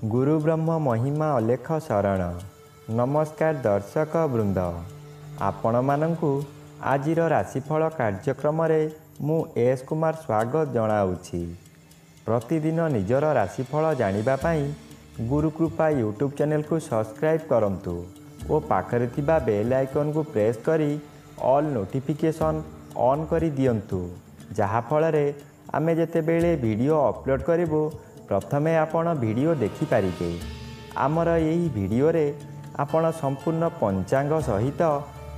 गुरु ब्रह्म महिमा अलेख शरण। नमस्कार दर्शक वृंद, आपण मानंकु आजिर राशिफल कार्यक्रम मु एस कुमार स्वागत जनाऊँगी। प्रतिदिन निजर राशिफल जानिबा पाई गुरुकृपा यूट्यूब चैनल को सब्सक्राइब करंतु और पाखरे थिबा बेल आइकन को प्रेस करी ऑल नोटिफिकेशन ऑन करी दियंतु, जहा फलरे आमे जेतेबेले वीडियो अपलोड करिवो प्रथमे आपण वीडियो देखि पारिबे। आमर यही वीडियो रे आपण संपूर्ण पंचांग सहित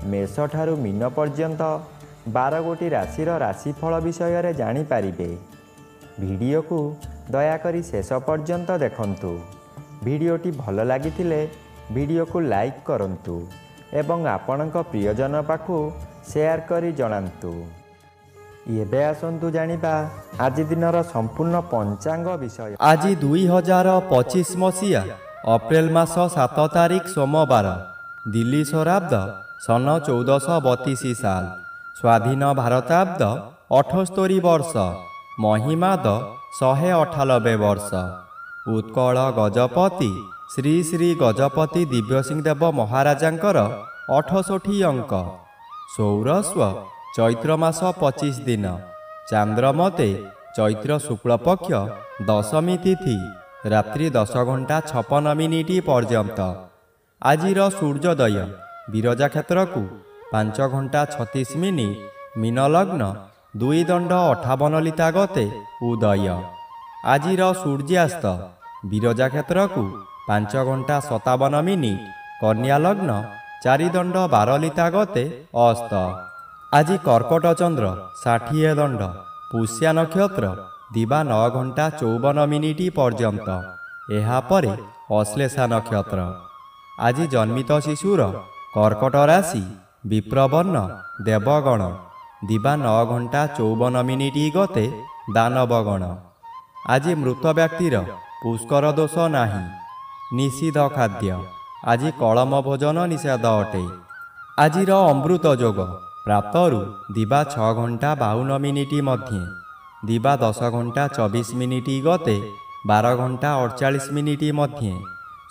मेष ठारू मीन पर्यंत 12 गोटी राशिर राशिफल विषय रे जानि पारिबे। वीडियो को दयाकरी शेष पर्यंत देखंतु। वीडियोटी भल लागिथिले वीडियो को लाइक करंतु एवं आपणक प्रियजन पाखु शेयर करी जणांतु। एबे आसंतु जानिबा आज दिनर संपूर्ण पंचांग विषय। आज 2025 मसीहा अप्रैल मास 7 तारिख सोमवार, दिल्ली शराब्द सन 1432 साल, स्वाधीन भारताब्द 78 वर्ष, महिमाद 198 वर्ष। उत्कल गजपति श्री श्री गजपति दिव्यसिंह देव महाराजांकर 68 अंक। सौरस्व चैत्र मास 25 दिन, चांद्रमते चैत्र शुक्ल पक्ष दशमी तिथि रात्रि 10 घंटा 56 मिनिट पर्यंत। आजिर सूर्योदय विरजा क्षेत्र को 5 घंटा 36 मिनिट मीन लग्न 2 दंड 58 लिता गते उदय। आजिर सूर्यास्त विरजा क्षेत्र को 5 घंटा 57 मिनिट कन्या लग्न 4 दंड 12 लिता गते अस्त। आज कर्कट चंद्र 60 दंड, पुष्या नक्षत्र दिवा 9 घंटा 54 मिनिट पर्यंत, एहापरे अश्लेषा नक्षत्र। आज जन्मित शिशुर कर्कट राशि विप्रवर्ण देवगण दिवा 9 घंटा 54 मिनिट गते दानवगण। आज मृत व्यक्तिर पुष्कर दोष नाही, निषिद्ध खाद्य। आज कलम भोजन निषेध अटे। आजिर अमृत योग प्रातरु दिवा 6 घंटा 52 मिनिट मध्य, दिवा 10 घंटा 24 मिनिट गते 12 घंटा 48 मिनिट मध्य,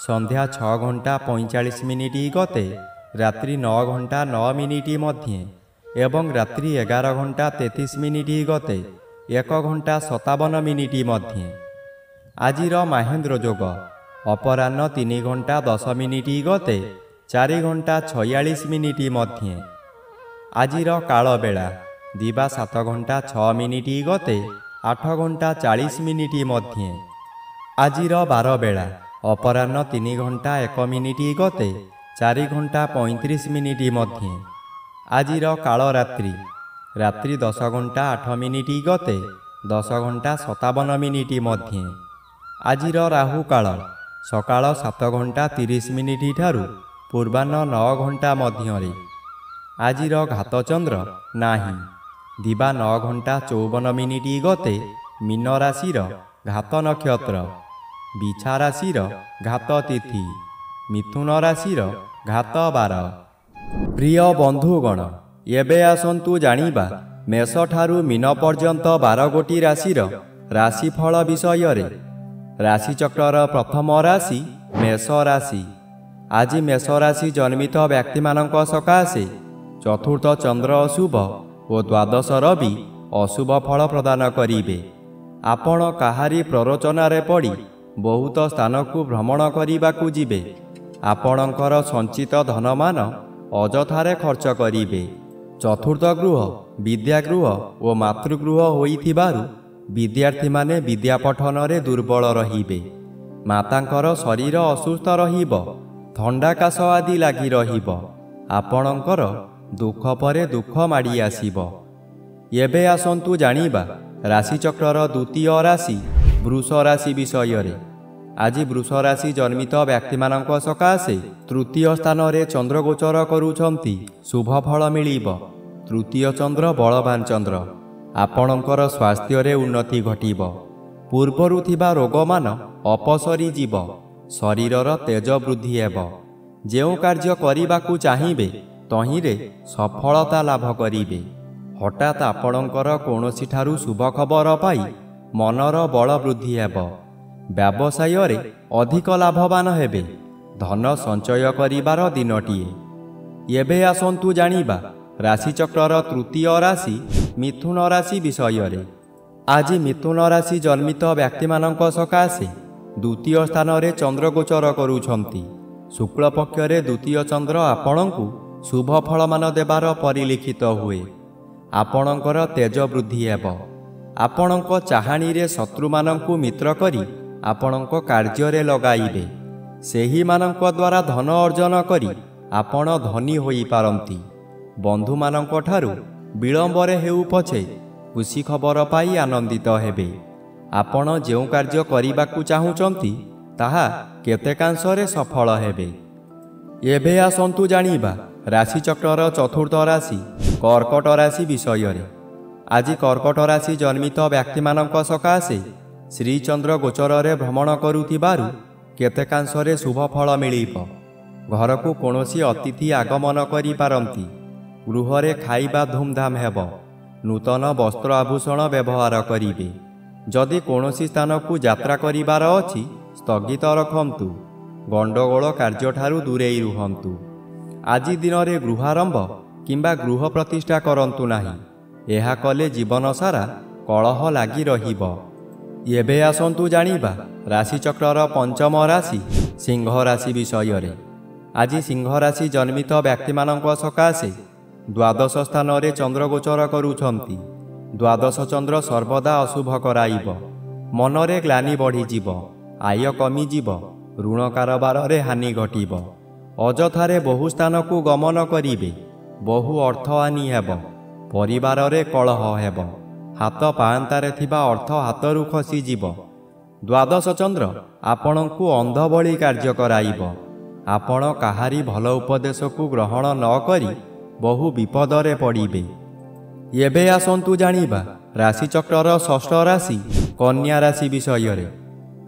संध्या 6 घंटा 45 मिनिट गते रात्रि 9 घंटा 9 मिनिट मध्य एवं रात्रि 11 घंटा 33 मिनिट गते 1 घंटा 57 मिनिट मध्य। आजिर महेन्द्र योग अपराह्न 3 घंटा 10 मिनिट गते 4 घंटा 46 मिनिट मध्य। आजिर काल बेला दिवा 7 घंटा 6 मिनिट गते 8 घंटा 40 मिनिट मध्य। आजिर बार बेला अपराह्न 3 घंटा 1 मिनिट गते 4 घंटा 35 मिनिट मध्य। आजिर काल रात्रि रात्रि 10 घंटा 8 मिनिट गते 10 घंटा 57 मिनिट मध्य। आजिर राहु काल सकाळ 7 घंटा 30 मिनिट ठारू पूर्वाह्न 9 घंटा मध्य। आजिर घात चंद्र नाही, दिवा 9 घंटा 54 मिनिट गते मीन राशिर घात नक्षत्र, बिछा राशिर घात तिथि, मिथुन राशिर घात बार। प्रिय बंधुगण, एबे आसंतु जानिबा मेष ठारू मीन पर्यंत 12 गोटी राशिर राशिफल विषय रे। राशिचक्रर प्रथम राशि मेष राशि। आज मेष राशि जन्मित व्यक्ति मानक सकाशे चतुर्थ चंद्र अशुभ और द्वादश रवि अशुभ फल प्रदान करिवे। आपण काहारी प्ररोचनारे पड़ी बहुत स्थान को भ्रमण करने जिबे। आपणकर संचित धनमान अजथारे खर्च करिवे। चतुर्थ गृह विद्यागृह और मातृगृह होइथिबारु विद्यार्थी माने विद्या पठन रे दुर्बल रहिबे। मातांकर शरीर असुस्थ रहिबो, थंडा काश आदि लागि रहिबो। आपणकर दुख परे दुख माड़ी आसीबो। एबे आसंतु जानिबा राशिचक्रर द्वितीय राशि वृष राशि विषय रे। आज वृष राशि जन्मित व्यक्ति मानक सकाशे तृतीय स्थान रे चंद्र गोचर करूछंती, शुभ फल मिलिबो। तृतीय चंद्र बलवान चंद्र। आपणकर स्वास्थ्य रे उन्नति घटिबो। पूर्वरु थिबा रोगमान अपसरी जीव, शरीरर तेज वृद्धि हेबो। जेउ कार्य करिबाकू चाहिबे तहिरे सफलता लाभ करिवे। हठात आपणकर कौनसी ठारू शुभ खबर पाई मनर बल वृद्धि हेब। व्यवसाय ଅଧିକ ଲାଭବାନ ହେବେ। ଧନ ସଞ୍ଚୟ କରିବାର ଦିନଟିଏ। ଏବେ ଆସନ୍ତୁ ଜାଣିବା ରାଶିଚକ୍ରର ତୃତୀୟ ରାଶି ମିଥୁନ ରାଶି ବିଷୟରେ। ଆଜି ମିଥୁନ ରାଶି ଜନ୍ମିତ ବ୍ୟକ୍ତିମାନଙ୍କ ସକାଶେ ଦ୍ୱିତୀୟ ସ୍ଥାନରେ ଚନ୍ଦ୍ର ଗୋଚର କରୁଛନ୍ତି। ଶୁକ୍ଳପକ୍ଷରେ ଦ୍ୱିତୀୟ ଚନ୍ଦ୍ର ଆପଣଙ୍କୁ ଶୁଭ ଫଳମାନ ଦେବାର ପରିଲିଖିତ ହୁଏ। ଆପଣଙ୍କର ତେଜ ବୃଦ୍ଧି ହେବ। ଆପଣଙ୍କ ଚାହାଣୀରେ ଶତ୍ରୁମାନଙ୍କୁ ମିତ୍ର କରି ଆପଣଙ୍କ କାର୍ଯ୍ୟରେ ଲଗାଇବେ। ସେହିମାନଙ୍କ ଦ୍ୱାରା ଧନ ଅର୍ଜନ କରି ଆପଣ ଧନୀ ହୋଇପାରନ୍ତି। ବନ୍ଧୁମାନଙ୍କ ଠାରୁ ବିଳମ୍ବରେ ହେଉ ପଛେ ଖୁସି ଖବର ପାଇ ଆନନ୍ଦିତ ହେବେ। ଆପଣ ଯେଉଁ କାର୍ଯ୍ୟ କରିବାକୁ ଚାହୁଁଛନ୍ତି ତାହା କେତେକାଂଶରେ ସଫଳ ହେବେ। ଏବେ ଆସନ୍ତୁ ଜାଣିବା ରାଶିଚକ୍ରର ଚତୁର୍ଥ ରାଶି କର୍କଟ ରାଶି ବିଷୟରେ। ଆଜି କର୍କଟ ରାଶି ଜନ୍ମିତ ବ୍ୟକ୍ତିମାନଙ୍କ ସକାଶେ ଶ୍ରୀଚନ୍ଦ୍ର ଗୋଚରରେ ଭ୍ରମଣ କରୁଥିବାରୁ କେତେକାଂଶରେ ଶୁଭ ଫଳ ମିଳିବ। ଘରକୁ କୌଣସି ଅତିଥି ଆଗମନ କରିପାରନ୍ତି। ଗୃହରେ ଖାଇବା ଧୁମଧାମ ହେବ। ନୂତନ ବସ୍ତ୍ର ଆଭୂଷଣ ବ୍ୟବହାର କରିବେ। ଯଦି କୌଣସି ସ୍ଥାନକୁ ଯାତ୍ରା କରିବାର ଅଛି ସ୍ଥଗିତ ରଖନ୍ତୁ। ଗଣ୍ଡଗୋଳ କାର୍ଯ୍ୟଠାରୁ ଦୂରେଇ ରୁହନ୍ତୁ। ଆଜି ଦିନରେ ଗୃହାରମ୍ଭ କିମ୍ବା ଗୃହ ପ୍ରତିଷ୍ଠା କରନ୍ତୁ ନାହିଁ। ଏହା କଲେ ଜୀବନ ସାରା କଳହ ଲାଗି ରହିବ। ଏବେ ଆସନ୍ତୁ ଜାଣିବା ରାଶିଚକ୍ରର ପଞ୍ଚମ ରାଶି ସିଂହ ରାଶି ବିଷୟରେ। ଆଜି ସିଂହ ରାଶି ଜନ୍ମିତ ବ୍ୟକ୍ତିମାନଙ୍କ ସକାଶେ ଦ୍ୱାଦଶ ସ୍ଥାନରେ ଚନ୍ଦ୍ର ଗୋଚର କରୁଛନ୍ତି। ଦ୍ୱାଦଶ ଚନ୍ଦ୍ର ସର୍ବଦା ଅଶୁଭ କରାଇବ। ମନରେ ଗ୍ଲାନି ବଢ଼ିଯିବ। ଆୟ କମିଯିବ। ଋଣ କାରବାରରେ ହାନି ଘଟିବ। ଅଯଥାରେ ବହୁ ସ୍ଥାନକୁ ଗମନ କରିବେ। ବହୁ ଅର୍ଥ ହାନି ହେବ। ପରିବାରରେ କଳହ ହେବ। ହାତ ପାଆନ୍ତାରେ ଥିବା ଅର୍ଥ ହାତରୁ ଖସିଯିବ। ଦ୍ୱାଦଶ ଚନ୍ଦ୍ର ଆପଣଙ୍କୁ ଅନ୍ଧ ଭଳି କାର୍ଯ୍ୟ କରାଇବ। ଆପଣ କାହାରି ଭଲ ଉପଦେଶକୁ ଗ୍ରହଣ ନ କରି ବହୁ ବିପଦରେ ପଡ଼ିବେ। ଏବେ ଆସନ୍ତୁ ଜାଣିବା ରାଶିଚକ୍ରର ଷଷ୍ଠ ରାଶି କନ୍ୟା ରାଶି ବିଷୟରେ।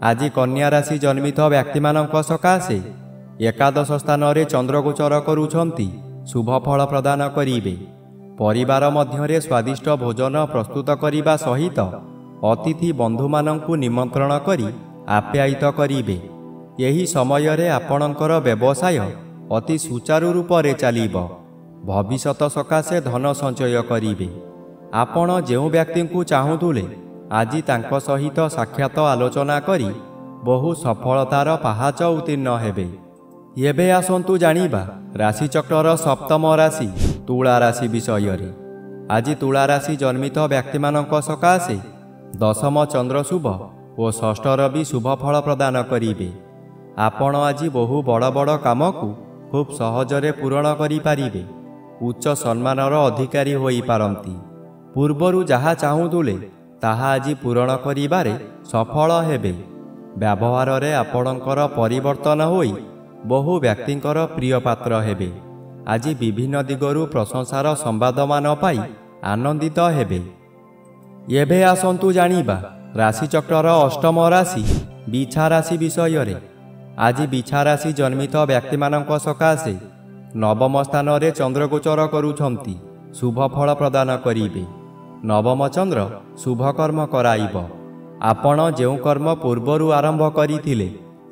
ଆଜି କନ୍ୟା ରାଶି ଜନ୍ମିତ ବ୍ୟକ୍ତିମାନଙ୍କ ସକାଶେ ଏକାଦଶ ସ୍ଥାନରେ ଚନ୍ଦ୍ର ଗୋଚର କରୁଛନ୍ତି ଶୁଭ ଫଳ ପ୍ରଦାନ କରିବେ। ପରିବାର ମଧ୍ୟରେ ସ୍ୱାଦିଷ୍ଟ ଭୋଜନ ପ୍ରସ୍ତୁତ କରିବା ସହିତ ଅତିଥି ବନ୍ଧୁମାନଙ୍କୁ ନିମନ୍ତ୍ରଣ କରି ଆପ୍ୟାୟିତ କରିବେ। ଏହି ସମୟରେ ଆପଣଙ୍କର ବ୍ୟବସାୟ ଅତି ସୁଚାରୁ ରୂପରେ ଚାଲିବ। ଭବିଷ୍ୟତ ସକାଶେ ଧନ ସଞ୍ଚୟ କରିବେ। ଆପଣ ଯେଉଁ ବ୍ୟକ୍ତିଙ୍କୁ ଚାହୁଁଥିଲେ ଆଜି ତାଙ୍କ ସହିତ ସାକ୍ଷାତ ଆଲୋଚନା କରି ବହୁ ସଫଳତାର ପାହାଚ ଉତ୍ତୀର୍ଣ୍ଣ ହେବେ। ଏବେ ଆସନ୍ତୁ ଜାଣିବା ରାଶିଚକ୍ରର ସପ୍ତମ ରାଶି ତୁଳା ରାଶି ବିଷୟରେ। ଆଜି ତୁଳା ରାଶି ଜନ୍ମିତ ବ୍ୟକ୍ତିମାନଙ୍କ ସକାଶେ ଦଶମ ଚନ୍ଦ୍ର ଶୁଭ ଓ ଷଷ୍ଠ ରବି ଶୁଭ ଫଳ ପ୍ରଦାନ କରିବେ। ଆପଣ ଆଜି ବହୁ ବଡ଼ ବଡ଼ କାମକୁ ଖୁବ୍ ସହଜରେ ପୂରଣ କରିପାରିବେ। ଉଚ୍ଚ ସମ୍ମାନର ଅଧିକାରୀ ହୋଇପାରନ୍ତି। ପୂର୍ବରୁ ଯାହା ଚାହୁଁଥିଲେ ତାହା ଆଜି ପୂରଣ କରିବାରେ ସଫଳ ହେବେ। ବ୍ୟବହାରରେ ଆପଣଙ୍କର ପରିବର୍ତ୍ତନ ହୋଇ ବହୁ ବ୍ୟକ୍ତିଙ୍କର ପ୍ରିୟ ପାତ୍ର ହେବେ। ଆଜି ବିଭିନ୍ନ ଦିଗରୁ ପ୍ରଶଂସାର ସମ୍ବାଦମାନ ପାଇ ଆନନ୍ଦିତ ହେବେ। ଏବେ ଆସନ୍ତୁ ଜାଣିବା ରାଶିଚକ୍ରର ଅଷ୍ଟମ ରାଶି ବିଛା ରାଶି ବିଷୟରେ। ଆଜି ବିଛା ରାଶି ଜନ୍ମିତ ବ୍ୟକ୍ତିମାନଙ୍କ ସକାଶେ ନବମ ସ୍ଥାନରେ ଚନ୍ଦ୍ର ଗୋଚର କରୁଛନ୍ତି ଶୁଭ ଫଳ ପ୍ରଦାନ କରିବେ। ନବମ ଚନ୍ଦ୍ର ଶୁଭ କର୍ମ କରାଇବ। ଆପଣ ଯେଉଁ କର୍ମ ପୂର୍ବରୁ ଆରମ୍ଭ କରିଥିଲେ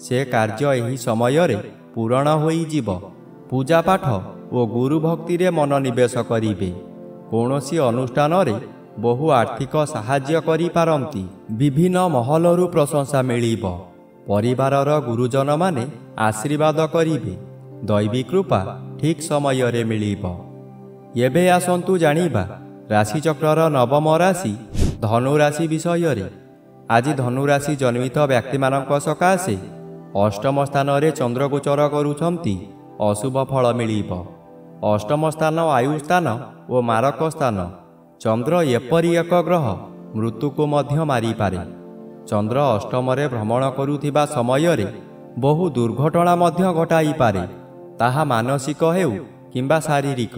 ସେ କାର୍ଯ୍ୟ ଏହି ସମୟରେ ପୂରଣ ହୋଇଯିବ। ପୂଜାପାଠ ଓ ଗୁରୁ ଭକ୍ତିରେ ମନୋନିବେଶ କରିବେ। କୌଣସି ଅନୁଷ୍ଠାନରେ ବହୁ ଆର୍ଥିକ ସାହାଯ୍ୟ କରିପାରନ୍ତି। ବିଭିନ୍ନ ମହଲରୁ ପ୍ରଶଂସା ମିଳିବ। ପରିବାରର ଗୁରୁଜନମାନେ ଆଶୀର୍ବାଦ କରିବେ। ଦୈବୀ କୃପା ଠିକ୍ ସମୟରେ ମିଳିବ। ଏବେ ଆସନ୍ତୁ ଜାଣିବା ରାଶିଚକ୍ରର ନବମ ରାଶି ଧନୁ ରାଶି ବିଷୟରେ। ଆଜି ଧନୁ ରାଶି ଜନ୍ମିତ ବ୍ୟକ୍ତିମାନଙ୍କ ସକାଶେ ଅଷ୍ଟମ ସ୍ଥାନରେ ଚନ୍ଦ୍ର ଗୋଚର କରୁଛନ୍ତି ଅଶୁଭ ଫଳ ମିଳିବ। ଅଷ୍ଟମ ସ୍ଥାନ ଆୟୁ ସ୍ଥାନ ଓ ମାରକ ସ୍ଥାନ। ଚନ୍ଦ୍ର ଏପରି ଏକ ଗ୍ରହ ମୃତ୍ୟୁକୁ ମଧ୍ୟ ମାରିପାରେ। ଚନ୍ଦ୍ର ଅଷ୍ଟମରେ ଭ୍ରମଣ କରୁଥିବା ସମୟରେ ବହୁ ଦୁର୍ଘଟଣା ମଧ୍ୟ ଘଟାଇପାରେ। ତାହା ମାନସିକ ହେଉ କିମ୍ବା ଶାରୀରିକ।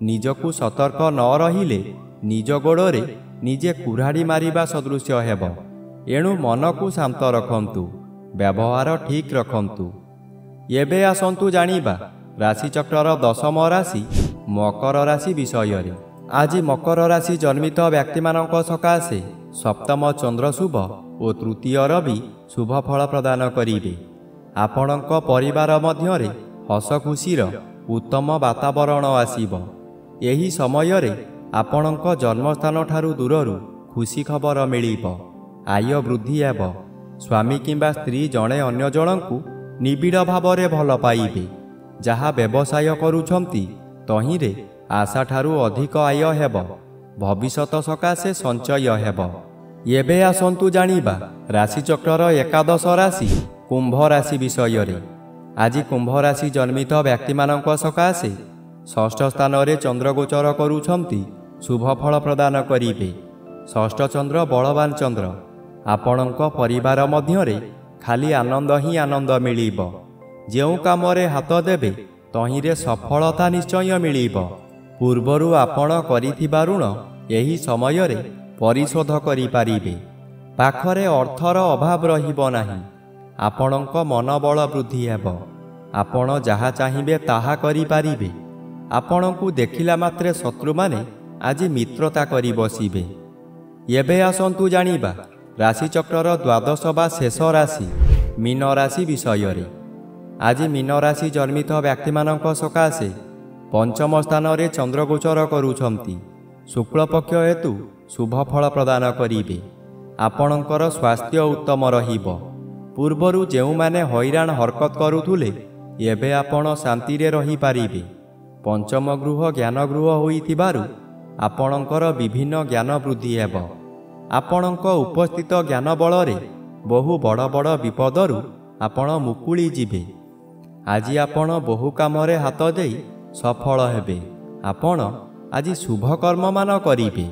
ନିଜକୁ ସତର୍କ ନ ରହିଲେ ନିଜ ଗୋଡ଼ରେ ନିଜେ କୁରାଢ଼ି ମାରିବା ସଦୃଶ୍ୟ ହେବ। ଏଣୁ ମନକୁ ଶାନ୍ତ ରଖନ୍ତୁ। ବ୍ୟବହାର ଠିକ୍ ରଖନ୍ତୁ। ଏବେ ଆସନ୍ତୁ ଜାଣିବା ରାଶିଚକ୍ରର ଦଶମ ରାଶି ମକର ରାଶି ବିଷୟରେ। ଆଜି ମକର ରାଶି ଜନ୍ମିତ ବ୍ୟକ୍ତିମାନଙ୍କ ସକାଶେ ସପ୍ତମ ଚନ୍ଦ୍ର ଶୁଭ ଓ ଓ ତୃତୀୟର ବି ଶୁଭ ଫଳ ପ୍ରଦାନ କରିବେ। ଆପଣଙ୍କ ପରିବାର ମଧ୍ୟରେ ହସ ଖୁସିର ଉତ୍ତମ ବାତାବରଣ ଆସିବ। ଏହି ସମୟରେ ଆପଣଙ୍କ ଜନ୍ମସ୍ଥାନଠାରୁ ଦୂରରୁ ଖୁସି ଖବର ମିଳିବ। ଆୟ ବୃଦ୍ଧି ହେବ। ସ୍ୱାମୀ କିମ୍ବା ସ୍ତ୍ରୀ ଜଣେ ଅନ୍ୟ ଜଣଙ୍କୁ ନିବିଡ଼ ଭାବରେ ଭଲ ପାଇବେ। ଯାହା ବ୍ୟବସାୟ କରୁଛନ୍ତି ତହିଁରେ ଆଶାଠାରୁ ଅଧିକ ଆୟ ହେବ। ଭବିଷ୍ୟତ ସକାଶେ ସଞ୍ଚୟ ହେବ। ଏବେ ଆସନ୍ତୁ ଜାଣିବା ରାଶିଚକ୍ରର ଏକାଦଶ ରାଶି କୁମ୍ଭ ରାଶି ବିଷୟରେ। ଆଜି କୁମ୍ଭ ରାଶି ଜନ୍ମିତ ବ୍ୟକ୍ତିମାନଙ୍କ ସକାଶେ ଷଷ୍ଠ ସ୍ଥାନରେ ଚନ୍ଦ୍ର ଗୋଚର କରୁଛନ୍ତି ଶୁଭ ଫଳ ପ୍ରଦାନ କରିବେ। ଷଷ୍ଠ ଚନ୍ଦ୍ର ବଳବାନ ଚନ୍ଦ୍ର। ଆପଣଙ୍କ ପରିବାର ମଧ୍ୟରେ ଖାଲି ଆନନ୍ଦ ହିଁ ଆନନ୍ଦ ମିଳିବ। ଯେଉଁ କାମରେ ହାତ ଦେବେ ତହିଁରେ ସଫଳତା ନିଶ୍ଚୟ ମିଳିବ। ପୂର୍ବରୁ ଆପଣ କରିଥିବା ଋଣ ଏହି ସମୟରେ ପରିଶୋଧ କରିପାରିବେ। ପାଖରେ ଅର୍ଥର ଅଭାବ ରହିବ ନାହିଁ। ଆପଣଙ୍କ ମନୋବଳ ବୃଦ୍ଧି ହେବ। ଆପଣ ଯାହା ଚାହିଁବେ ତାହା କରିପାରିବେ। ଆପଣଙ୍କୁ ଦେଖିଲା ମାତ୍ରେ ଶତ୍ରୁମାନେ ଆଜି ମିତ୍ରତା କରି ବସିବେ। ଏବେ ଆସନ୍ତୁ ଜାଣିବା ରାଶିଚକ୍ରର ଦ୍ୱାଦଶ ବା ଶେଷ ରାଶି ମୀନ ରାଶି ବିଷୟରେ। ଆଜି ମୀନ ରାଶି ଜନ୍ମିତ ବ୍ୟକ୍ତିମାନଙ୍କ ସକାଶେ ପଞ୍ଚମ ସ୍ଥାନରେ ଚନ୍ଦ୍ରଗୋଚର କରୁଛନ୍ତି। ଶୁକ୍ଳପକ୍ଷ ହେତୁ ଶୁଭ ଫଳ ପ୍ରଦାନ କରିବେ। ଆପଣଙ୍କର ସ୍ୱାସ୍ଥ୍ୟ ଉତ୍ତମ ରହିବ। ପୂର୍ବରୁ ଯେଉଁମାନେ ହଇରାଣ ହରକତ କରୁଥିଲେ ଏବେ ଆପଣ ଶାନ୍ତିରେ ରହିପାରିବେ। ପଞ୍ଚମ ଗୃହ ଜ୍ଞାନ ଗୃହ ହୋଇଥିବାରୁ ଆପଣଙ୍କର ବିଭିନ୍ନ ଜ୍ଞାନ ବୃଦ୍ଧି ହେବ। ଆପଣଙ୍କ ଉପସ୍ଥିତ ଜ୍ଞାନ ବଳରେ ବହୁ ବଡ଼ ବଡ଼ ବିପଦରୁ ଆପଣ ମୁକୁଳି ଯିବେ। ଆଜି ଆପଣ ବହୁ କାମରେ ହାତ ଦେଇ ସଫଳ ହେବେ। ଆପଣ ଆଜି ଶୁଭ କର୍ମମାନ କରିବେ।